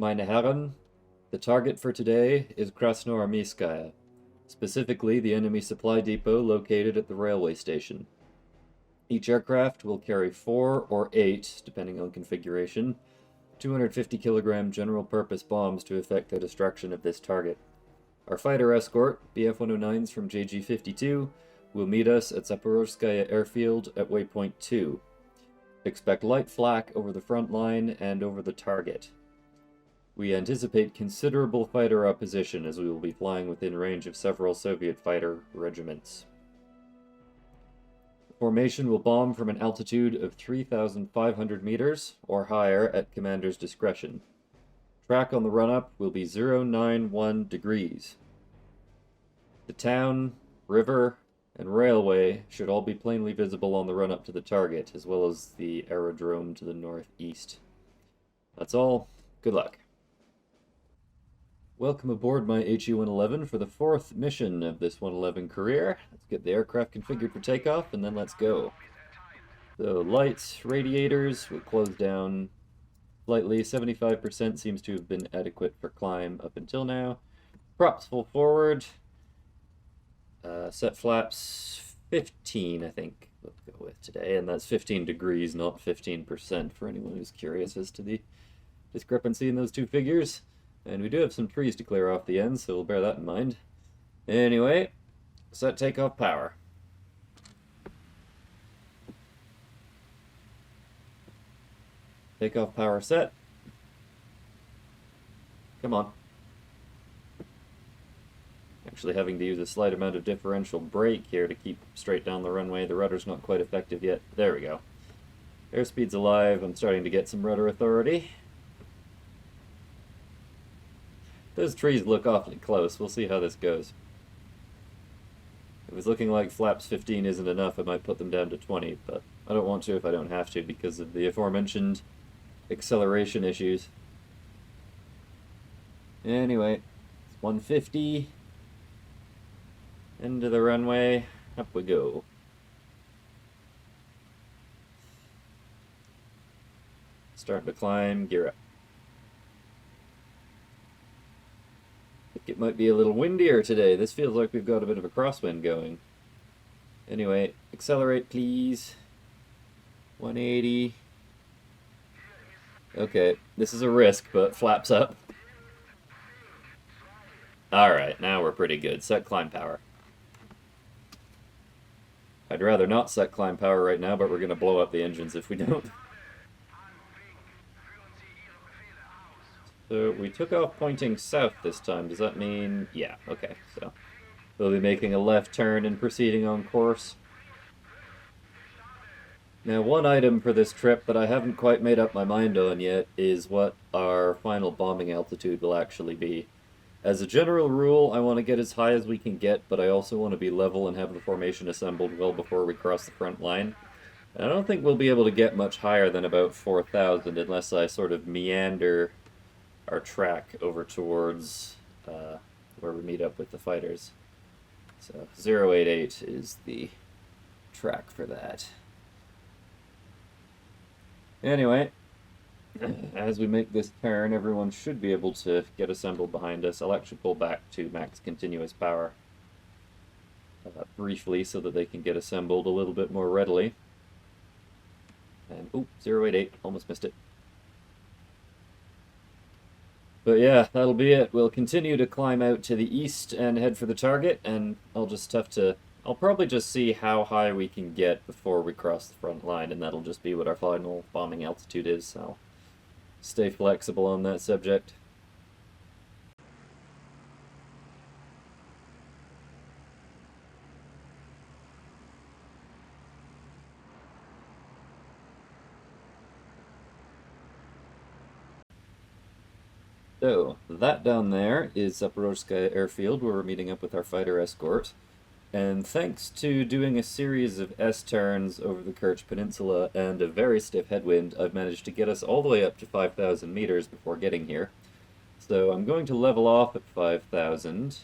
Meine Herren, the target for today is Krasnoarmeyskaya, specifically the enemy supply depot located at the railway station. Each aircraft will carry 4 or 8, depending on configuration, 250 kilogram general purpose bombs to effect the destruction of this target. Our fighter escort, Bf-109s from JG-52, will meet us at Zaporozhskaya airfield at waypoint 2. Expect light flak over the front line and over the target. We anticipate considerable fighter opposition as we will be flying within range of several Soviet fighter regiments. The formation will bomb from an altitude of 3,500 meters or higher at commander's discretion. Track on the run-up will be 091 degrees. The town, river, and railway should all be plainly visible on the run-up to the target, as well as the aerodrome to the northeast. That's all. Good luck. Welcome aboard my HE-111 for the 4th mission of this 111 career. Let's get the aircraft configured for takeoff, and then let's go. So, lights, radiators will close down slightly. 75% seems to have been adequate for climb up until now. Props full forward. Set flaps 15, I think we'll go with today, and that's 15 degrees, not 15%, for anyone who's curious as to the discrepancy in those two figures. And we do have some trees to clear off the ends, so we'll bear that in mind. Anyway, set takeoff power. Takeoff power set. Come on. Actually having to use a slight amount of differential brake here to keep straight down the runway. The rudder's not quite effective yet. There we go. Airspeed's alive. I'm starting to get some rudder authority. Those trees look awfully close. We'll see how this goes. If it's looking like flaps 15 isn't enough, I might put them down to 20, but I don't want to if I don't have to because of the aforementioned acceleration issues. Anyway, it's 150. Into the runway. Up we go. Starting to climb. Gear up. It might be a little windier today. This feels like we've got a bit of a crosswind going. Anyway, accelerate please. 180. Okay, this is a risk, but flaps up. Alright, now we're pretty good. Set climb power. I'd rather not set climb power right now, but we're going to blow up the engines if we don't. So we took off pointing south this time. Does that mean... yeah, okay. So we'll be making a left turn and proceeding on course. Now, one item for this trip that I haven't quite made up my mind on yet is what our final bombing altitude will actually be. As a general rule, I want to get as high as we can get, but I also want to be level and have the formation assembled well before we cross the front line. And I don't think we'll be able to get much higher than about 4,000 unless I sort of meander our track over towards where we meet up with the fighters. So 088 is the track for that. Anyway, as we make this turn, everyone should be able to get assembled behind us. I'll actually pull back to max continuous power briefly so that they can get assembled a little bit more readily. And, oop, 088, almost missed it. But yeah, that'll be it. We'll continue to climb out to the east and head for the target, and I'll probably just see how high we can get before we cross the front line, and that'll just be what our final bombing altitude is, so I'll stay flexible on that subject. So, that down there is Zaporozhskaya airfield, where we're meeting up with our fighter escort. And thanks to doing a series of S-turns over the Kerch Peninsula and a very stiff headwind, I've managed to get us all the way up to 5,000 meters before getting here. So I'm going to level off at 5,000,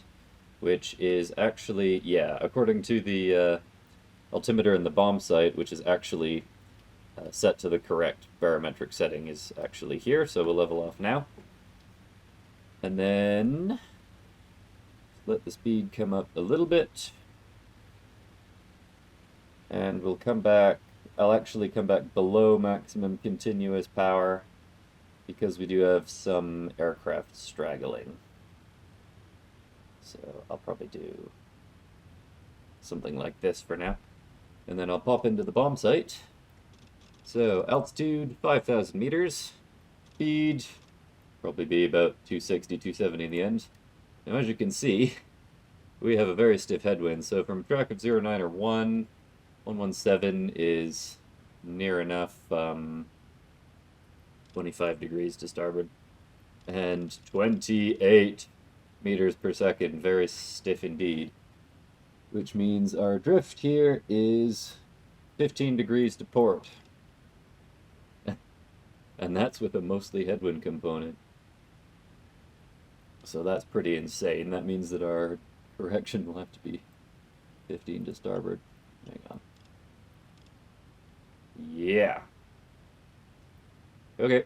which is actually, yeah, according to the altimeter in the bomb site, which is actually set to the correct barometric setting, is actually here, so we'll level off now. And then let the speed come up a little bit. And we'll come back. I'll actually come back below maximum continuous power because we do have some aircraft straggling. So I'll probably do something like this for now. And then I'll pop into the bomb site. So altitude 5,000 meters. Speed probably be about 260, 270 in the end. Now as you can see, we have a very stiff headwind. So from track of 09 or 1, 117 is near enough 25 degrees to starboard. And 28 meters per second, very stiff indeed. Which means our drift here is 15 degrees to port. And that's with a mostly headwind component. So that's pretty insane. That means that our correction will have to be 15 to starboard. Hang on. Yeah. Okay.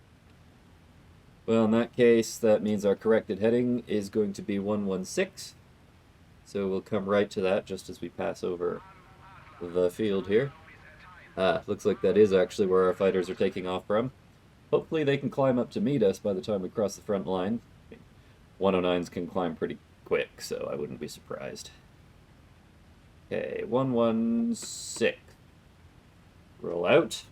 Well, in that case, that means our corrected heading is going to be 116. So we'll come right to that just as we pass over the field here. Looks like that is actually where our fighters are taking off from. Hopefully they can climb up to meet us by the time we cross the front line. 109s can climb pretty quick, so I wouldn't be surprised. Okay, 116. Roll out.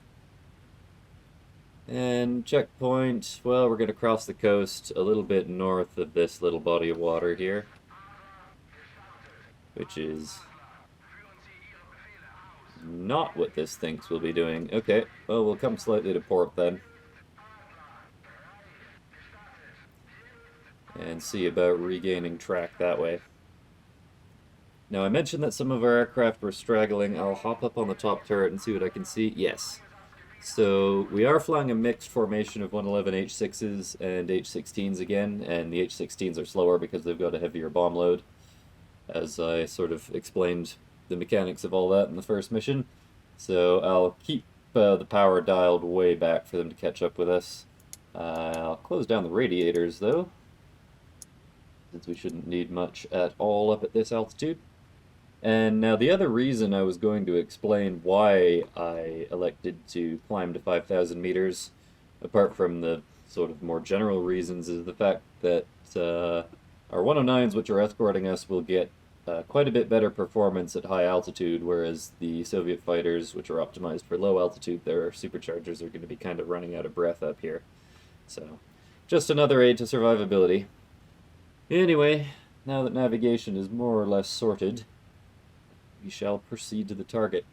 And checkpoint, well, we're going to cross the coast a little bit north of this little body of water here, which is not what this thinks we'll be doing. Okay, well, we'll come slightly to port then. And see about regaining track that way. Now, I mentioned that some of our aircraft were straggling. I'll hop up on the top turret and see what I can see. Yes. So, we are flying a mixed formation of 111 H6s and H16s again, and the H16s are slower because they've got a heavier bomb load, as I sort of explained the mechanics of all that in the first mission. So, I'll keep the power dialed way back for them to catch up with us. I'll close down the radiators, though, since we shouldn't need much at all up at this altitude. And now the other reason I was going to explain why I elected to climb to 5,000 meters, apart from the sort of more general reasons, is the fact that our 109s, which are escorting us, will get quite a bit better performance at high altitude, whereas the Soviet fighters, which are optimized for low altitude, their superchargers are going to be kind of running out of breath up here. So, just another aid to survivability. Anyway, now that navigation is more or less sorted, we shall proceed to the target.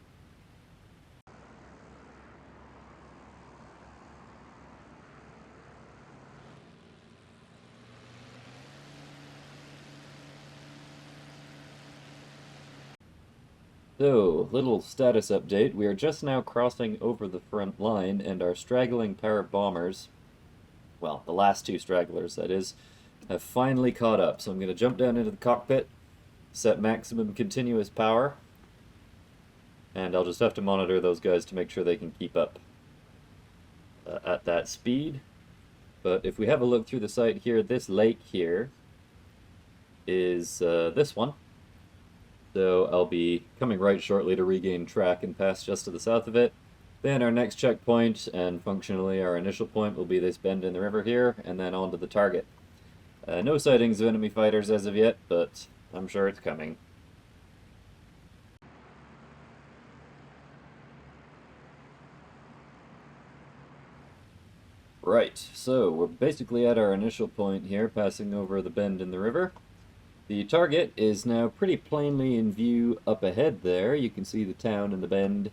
So, little status update. We are just now crossing over the front line, and our straggling pair of bombers, well, the last two stragglers, that is, have finally caught up. So I'm going to jump down into the cockpit, set maximum continuous power, and I'll just have to monitor those guys to make sure they can keep up at that speed. But if we have a look through the sight here, this lake here is this one. So I'll be coming right shortly to regain track and pass just to the south of it. Then our next checkpoint, and functionally our initial point, will be this bend in the river here, and then on to the target. No sightings of enemy fighters as of yet, but I'm sure it's coming. Right, so we're basically at our initial point here, passing over the bend in the river. The target is now pretty plainly in view up ahead there. You can see the town and the bend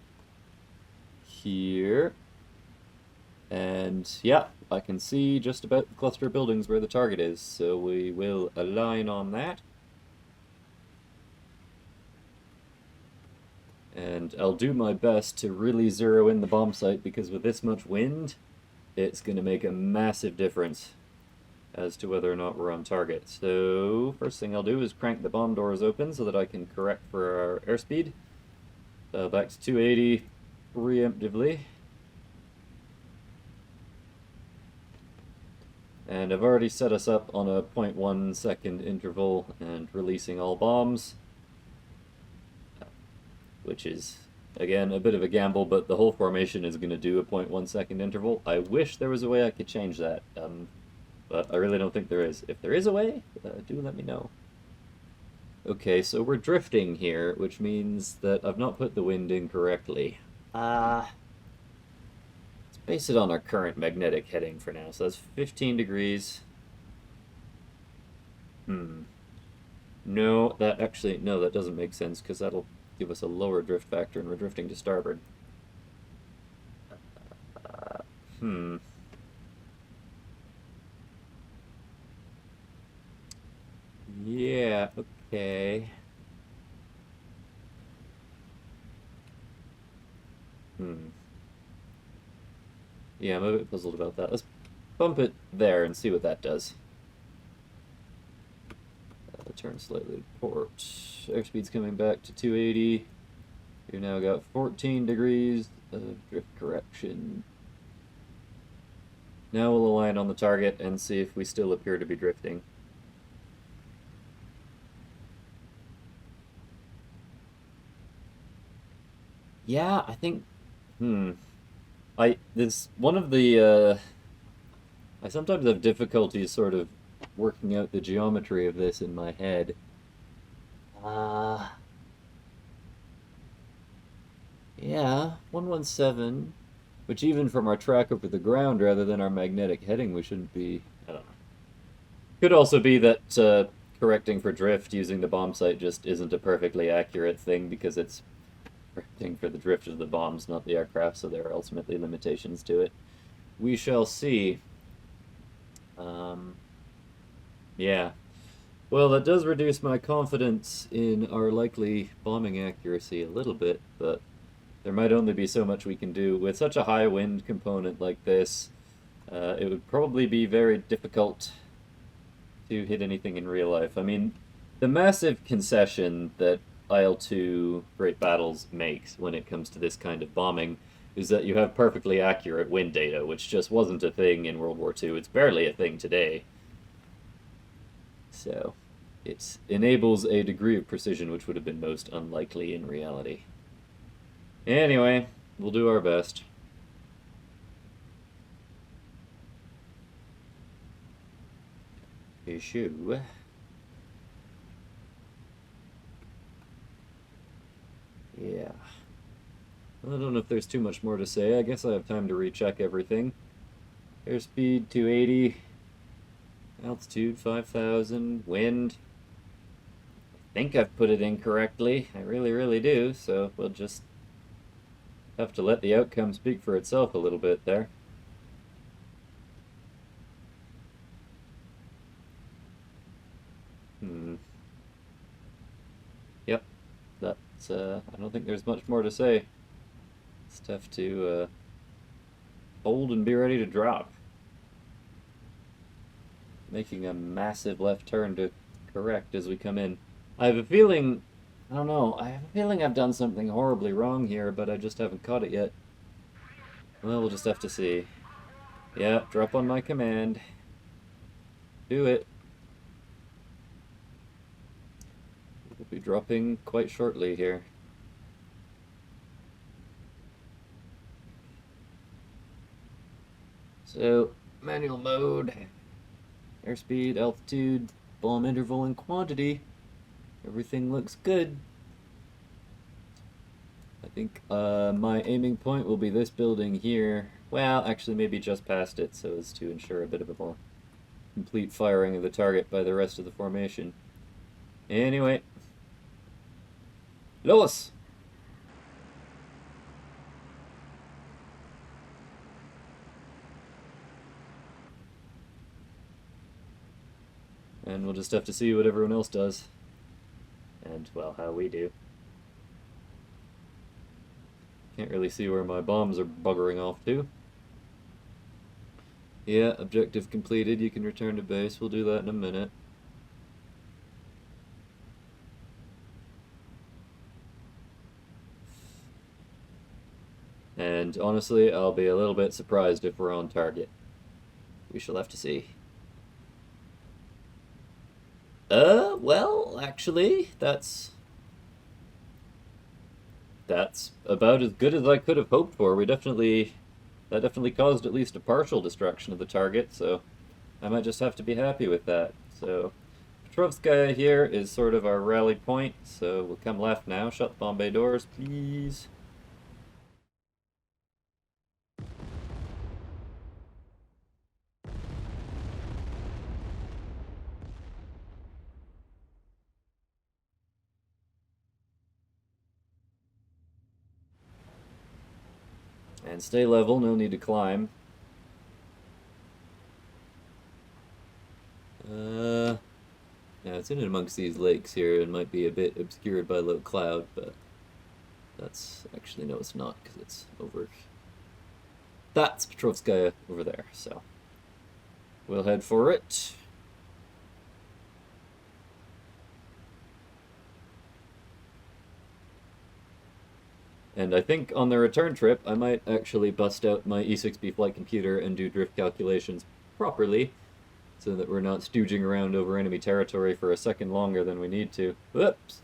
here. And yeah, I can see just about the cluster of buildings where the target is, so we will align on that. And I'll do my best to really zero in the bomb site, because with this much wind, it's going to make a massive difference as to whether or not we're on target. So first thing I'll do is crank the bomb doors open so that I can correct for our airspeed. Back to 280 preemptively. And I've already set us up on a 0.1 second interval and releasing all bombs, which is, again, a bit of a gamble, but the whole formation is going to do a 0.1 second interval. I wish there was a way I could change that, but I really don't think there is. If there is a way, do let me know. Okay, so we're drifting here, which means that I've not put the wind in correctly. Let's base it on our current magnetic heading for now. So that's 15 degrees. No, that doesn't make sense, because that'll give us a lower drift factor, and we're drifting to starboard. Yeah, okay. Yeah, I'm a bit puzzled about that. Let's bump it there and see what that does. Turn slightly to port. Airspeed's coming back to 280. You've now got 14 degrees of drift correction. Now we'll align on the target and see if we still appear to be drifting. Yeah, I think... This one of the... I sometimes have difficulties sort of working out the geometry of this in my head. Yeah, 117, which even from our track over the ground rather than our magnetic heading, we shouldn't be, I don't know. Could also be that correcting for drift using the bomb sight just isn't a perfectly accurate thing, because it's correcting for the drift of the bombs, not the aircraft, so there are ultimately limitations to it. We shall see. Yeah. Well, that does reduce my confidence in our likely bombing accuracy a little bit, but there might only be so much we can do. With such a high wind component like this, it would probably be very difficult to hit anything in real life. I mean, the massive concession that IL-2 Great Battles makes when it comes to this kind of bombing is that you have perfectly accurate wind data, which just wasn't a thing in World War II. It's barely a thing today. So, it enables a degree of precision which would have been most unlikely in reality. Anyway, we'll do our best. Issue. Yeah. I don't know if there's too much more to say. I guess I have time to recheck everything. Airspeed 280. Altitude 5,000. Wind. I think I've put it in correctly. I really, really do. So we'll just have to let the outcome speak for itself a little bit there. Yep. That's, I don't think there's much more to say. It's tough to hold and be ready to drop. Making a massive left turn to correct as we come in. I have a feeling, I don't know, I have a feeling I've done something horribly wrong here, but I just haven't caught it yet. Well, we'll just have to see. Yeah, drop on my command. Do it. We'll be dropping quite shortly here. So, manual mode. Airspeed, altitude, bomb interval, and quantity. Everything looks good. I think my aiming point will be this building here. Well, actually maybe just past it, so as to ensure a bit of a more complete firing of the target by the rest of the formation. Anyway. Los! And we'll just have to see what everyone else does. And, well, how we do. Can't really see where my bombs are buggering off to. Yeah, objective completed. You can return to base. We'll do that in a minute. And honestly, I'll be a little bit surprised if we're on target. We shall have to see. Well, actually, that's about as good as I could have hoped for. That definitely caused at least a partial destruction of the target, so I might just have to be happy with that. So, Petrovskaya here is sort of our rally point, so we'll come left now. Shut the bomb bay doors, please. And stay level, no need to climb. Yeah, it's in amongst these lakes here and might be a bit obscured by low cloud, but that's actually, no, it's not, because it's over. That's Petrovskaya over there, so we'll head for it. And I think on the return trip, I might actually bust out my E6B flight computer and do drift calculations properly, so that we're not stooging around over enemy territory for a second longer than we need to. Whoops!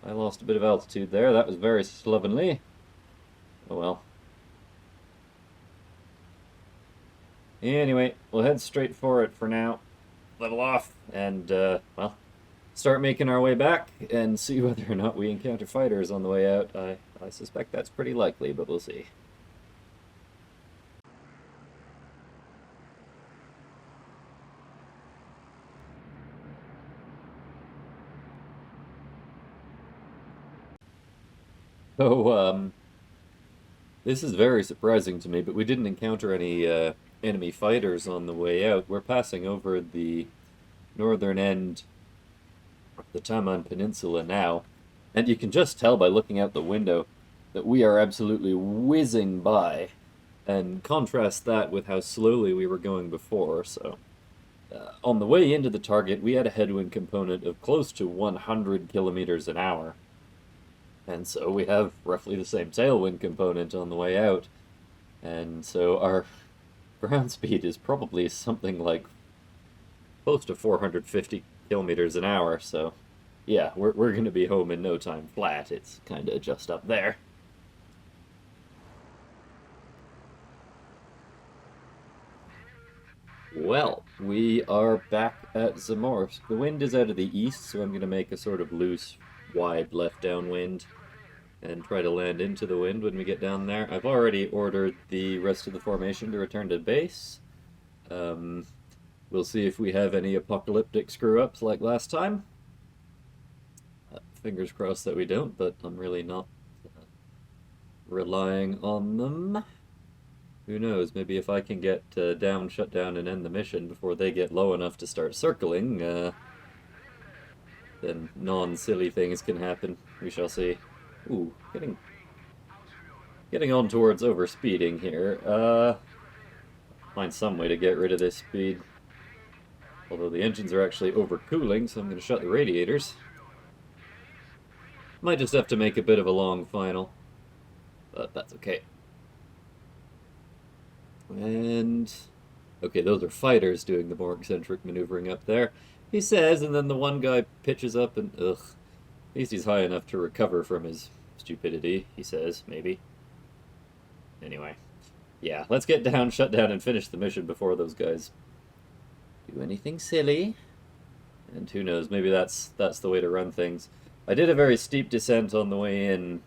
I lost a bit of altitude there. That was very slovenly. Oh well. Anyway, we'll head straight for it for now. Level off, and, well, start making our way back and see whether or not we encounter fighters on the way out. I suspect that's pretty likely, but we'll see. So, this is very surprising to me, but we didn't encounter any enemy fighters on the way out. We're passing over the northern end of the Taman Peninsula now, and you can just tell by looking out the window that we are absolutely whizzing by, and contrast that with how slowly we were going before. So, on the way into the target, we had a headwind component of close to 100 kilometers an hour. And so we have roughly the same tailwind component on the way out. And so our ground speed is probably something like close to 450 kilometers an hour. So yeah, we're going to be home in no time flat. It's kind of just up there. Well, we are back at Zamorsk. The wind is out of the east, so I'm going to make a sort of loose, wide left downwind and try to land into the wind when we get down there. I've already ordered the rest of the formation to return to base. We'll see if we have any apocalyptic screw-ups like last time. Fingers crossed that we don't, but I'm really not relying on them. Who knows, maybe if I can get down, shut down, and end the mission before they get low enough to start circling, then non-silly things can happen. We shall see. Ooh, getting on towards overspeeding here. Find some way to get rid of this speed. Although the engines are actually overcooling, so I'm going to shut the radiators. Might just have to make a bit of a long final, but that's okay. And okay, those are fighters doing the more eccentric maneuvering up there, he says, and then the one guy pitches up and ugh. At least he's high enough to recover from his stupidity, he says, maybe. Anyway, yeah, let's get down, shut down, and finish the mission before those guys do anything silly. And who knows, maybe that's the way to run things. I did a very steep descent on the way in.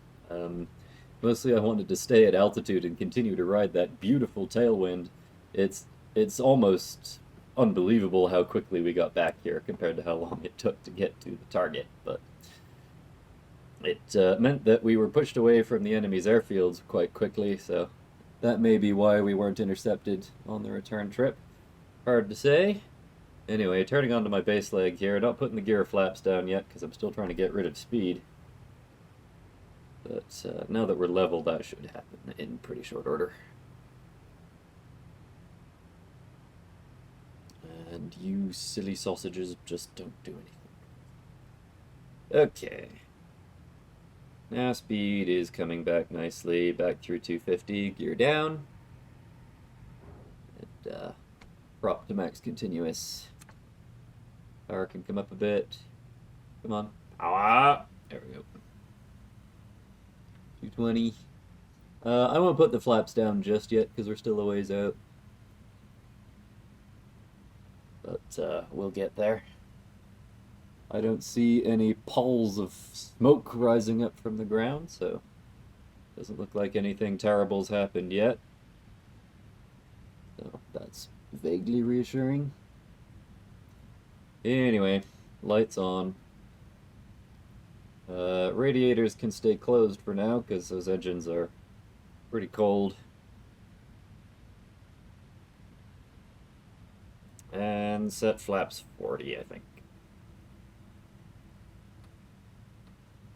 Mostly I wanted to stay at altitude and continue to ride that beautiful tailwind. It's almost unbelievable how quickly we got back here compared to how long it took to get to the target, but it meant that we were pushed away from the enemy's airfields quite quickly, so that may be why we weren't intercepted on the return trip. Hard to say. Anyway, turning onto my base leg here, not putting the gear flaps down yet because I'm still trying to get rid of speed. But now that we're level, that should happen in pretty short order. And you silly sausages just don't do anything. Okay. Now speed is coming back nicely, back through 250, gear down. And prop to max continuous. Power can come up a bit. Come on. Power! There we go. 220. I won't put the flaps down just yet because we're still a ways out. But we'll get there. I don't see any pulls of smoke rising up from the ground, so doesn't look like anything terrible's happened yet. So that's vaguely reassuring. Anyway, lights on. Radiators can stay closed for now because those engines are pretty cold. And set flaps 40, I think.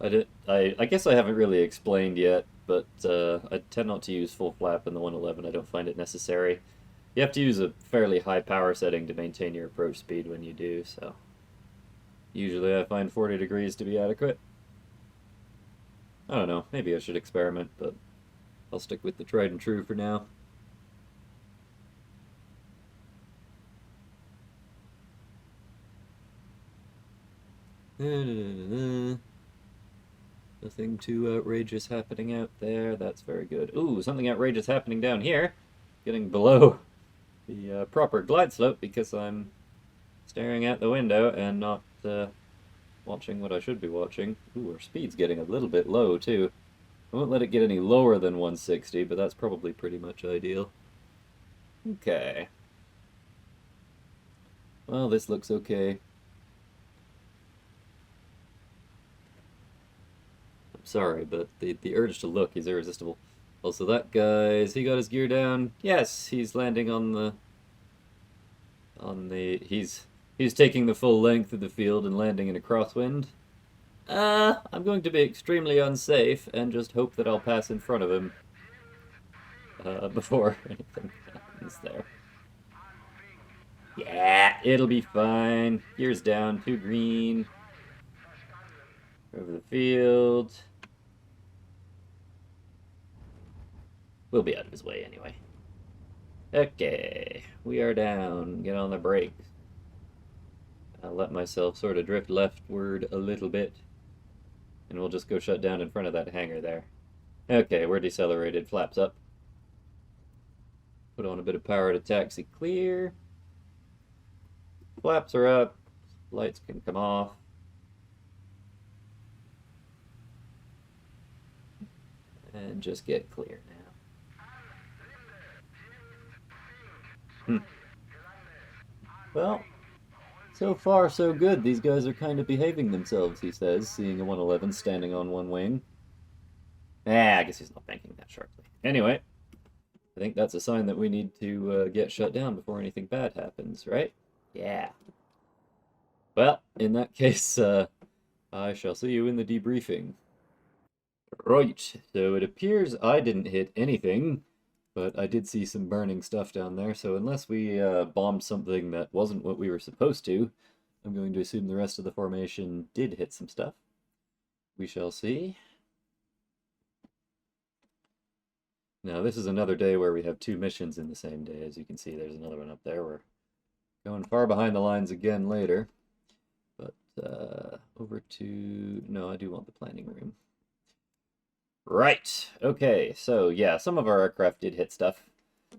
I guess I haven't really explained yet, but I tend not to use full flap in the 111. I don't find it necessary. You have to use a fairly high power setting to maintain your approach speed when you do, so usually I find 40 degrees to be adequate. I don't know, maybe I should experiment, but I'll stick with the tried and true for now. Nothing too outrageous happening out there. That's very good. Ooh, something outrageous happening down here. Getting below the proper glide slope because I'm staring out the window and not watching what I should be watching. Ooh, our speed's getting a little bit low, too. I won't let it get any lower than 160, but that's probably pretty much ideal. Okay. Well, this looks okay. Sorry, but the urge to look is irresistible. Also, that guy, has he got his gear down? Yes, he's landing on the... He's taking the full length of the field and landing in a crosswind. I'm going to be extremely unsafe and just hope that I'll pass in front of him before anything happens there. Yeah, it'll be fine. Gears down, 2 green. Over the field. We'll be out of his way anyway. Okay, we are down. Get on the brakes. I'll let myself sort of drift leftward a little bit. And we'll just go shut down in front of that hangar there. Okay, we're decelerated. Flaps up. Put on a bit of power to taxi clear. Flaps are up. Lights can come off. And just get clear now. Well, so far so good. These guys are kind of behaving themselves, he says, seeing a 111 standing on one wing. I guess he's not banking that sharply. Anyway, I think that's a sign that we need to get shut down before anything bad happens, right? Yeah. Well, in that case, I shall see you in the debriefing. Right, so it appears I didn't hit anything, but I did see some burning stuff down there, so unless we bombed something that wasn't what we were supposed to, I'm going to assume the rest of the formation did hit some stuff. We shall see. Now, this is another day where we have 2 missions in the same day. As you can see, there's another one up there. We're going far behind the lines again later. But over to... No, I do want the planning room. Right. Okay, so yeah, some of our aircraft did hit stuff.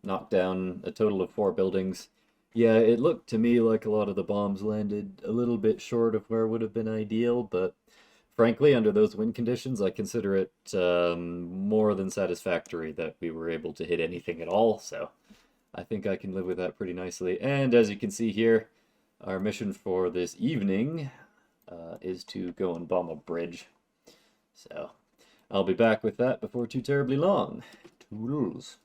Knocked down a total of 4 buildings. Yeah, it looked to me like a lot of the bombs landed a little bit short of where would have been ideal, but frankly, under those wind conditions, I consider it more than satisfactory that we were able to hit anything at all, so I think I can live with that pretty nicely. And as you can see here, our mission for this evening is to go and bomb a bridge. So I'll be back with that before too terribly long. Toodles.